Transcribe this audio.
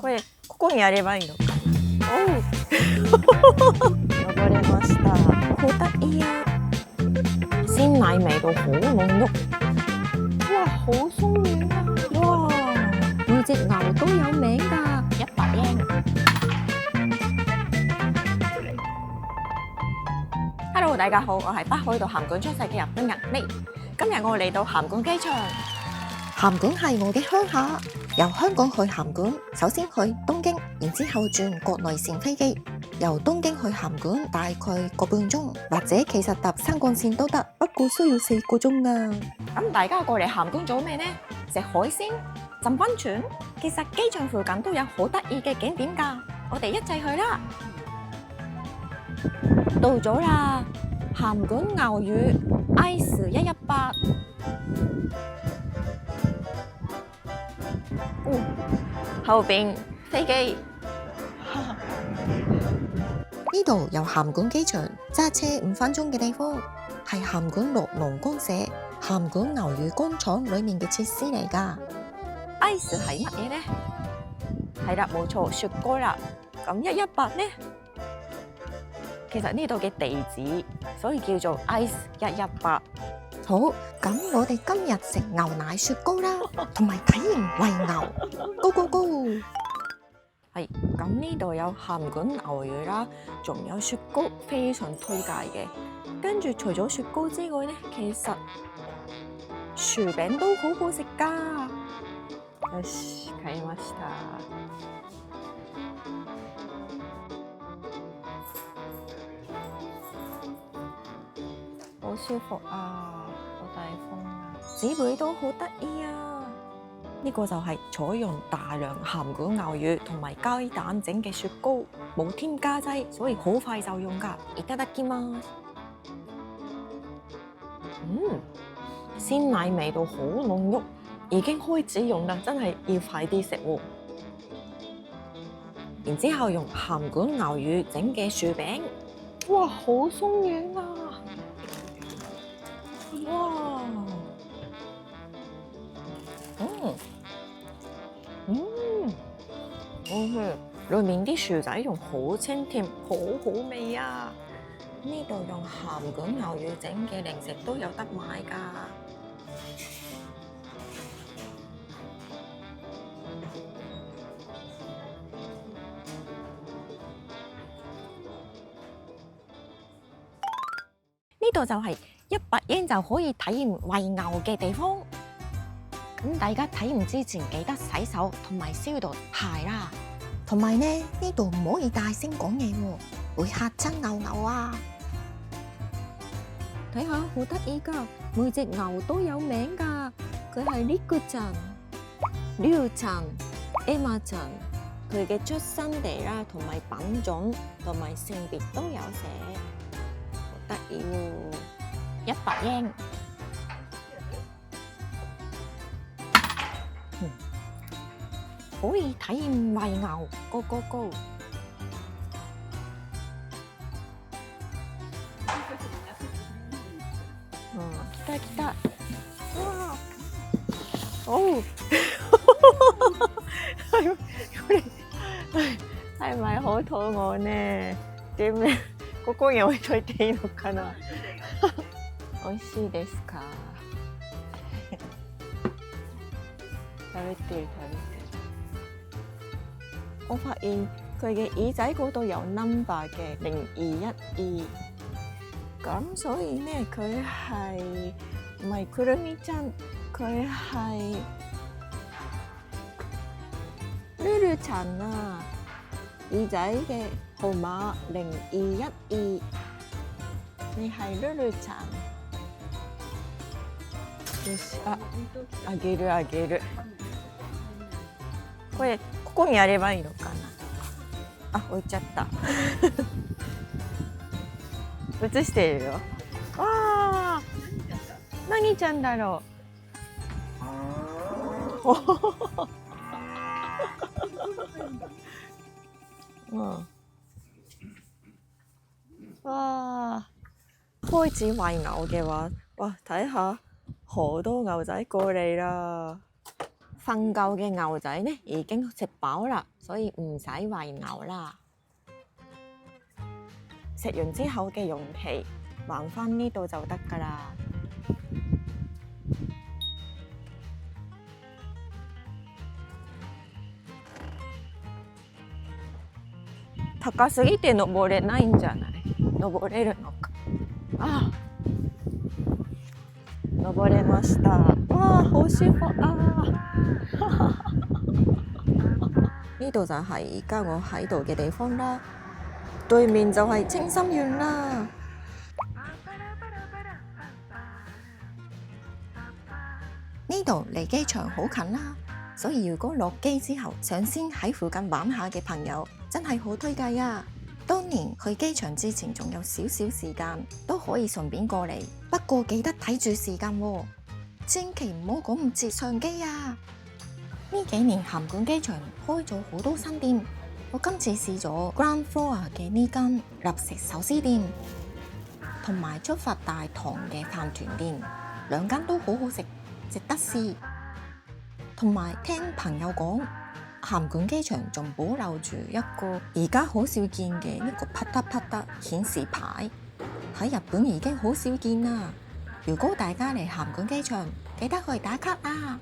これここにやればいいのかな。登れました。好得意啊！鮮奶味道好濃郁。哇，好鬆軟啊！哇，每隻牛都有名㗎，100英。Hello， 大家好，我係北海道函館出世嘅日本人 May。今日我嚟到函館機場。函館係我嘅鄉下，由香港去函館，首先去東京，然之後轉國內線飛機，由東京去函館大概個半鐘，或者其實搭山幹線都得，不過需要4個鐘啊。咁大家過嚟函館做咩呢？食海鮮、浸溫泉。其實機場附近都有好得意嘅景點㗎，我哋一齊去啦！到咗啦，函館牛乳 Ice 118。後邊飛機。呢度由函館機場揸車5分鐘嘅地方，係函館樂農公社函館牛乳工廠裡面嘅設施嚟㗎。Ice 係乜嘢呢？係啦，冇錯，雪糕啦。咁118呢？其實呢度嘅地址，所以叫做 Ice 118。好，咁我哋今日食牛奶雪糕啦，同埋體驗餵牛。Go go go！ 係，咁呢度有函館牛乳啦，仲有雪糕，非常推介嘅。跟住除咗雪糕之外呢，其實薯餅都好好食㗎。よし、買いました。好舒服啊，好大風啊，紙杯都好得意啊！呢個就係採用大量函館牛乳同埋雞蛋整嘅雪糕，冇添加劑，所以好快就用㗎。いただきます。鮮奶味道好濃郁，已經開始用啦，真係要快啲食喎。然之後用函館牛乳整嘅薯餅，哇，好鬆軟啊！哇！裏面啲薯仔仲好清甜，好好味啊！呢度用函館牛乳整嘅零食都有得買㗎。呢度就係100英就可以體驗餵牛嘅地方。咁大家體驗之前記得洗手同埋消毒鞋啦。同埋呢度唔可以大聲講嘢喎，會嚇親牛牛啊！睇下好得意㗎，每隻牛都有名㗎。佢係リクちゃん、リュウちゃん、エマちゃん。佢嘅出生地啦，同埋品種同埋性別都有寫，好得意喎！100英。可以體驗餵牛 ，Go Go Go！来た来た！哇！哦，係咪好肚餓呢？點咧？ここに置いといていいのかな？美味しいですか？食べてる。我發現佢嘅耳仔嗰度有 number 嘅0212，咁所以呢佢係唔係くるみちゃん，佢係ルルちゃん啊！耳仔嘅號碼0212，你係ルルちゃん。よし、あげる。これここにやればいいのかな。あ、置いちゃった。映してるよ。わあ、何ちゃんだろう。哇，開始餵牛嘅話，哇，睇下好多牛仔過嚟啦。瞓夠嘅牛仔呢已經食飽啦，所以唔使餵牛啦。食完之後嘅容器還返呢度就得㗎啦。高すぎて登れないんじゃない？登れるのか。あ、登れました。哇，好舒服啊！呢度就係而家我喺度嘅地方啦，對面就係清心園啦。呢度離機場好近啦，所以如果落機之後想先喺附近玩下嘅朋友，真係好推介啊！當年去機場之前仲有少少時間，都可以順便過嚟，不過記得睇住時間喎，千祈唔好趕唔切上機啊！呢幾年函館機場開咗好多新店，我今次試咗 Ground Floor 嘅呢間立食壽司店，同埋出發大堂嘅飯團店，兩間都好好食，值得試。同埋聽朋友講，函館機場仲保留住一個而家好少見嘅一個啪嗒啪嗒顯示牌，喺日本已經好少見啦。如果大家嚟函館機場，記得去打卡啊！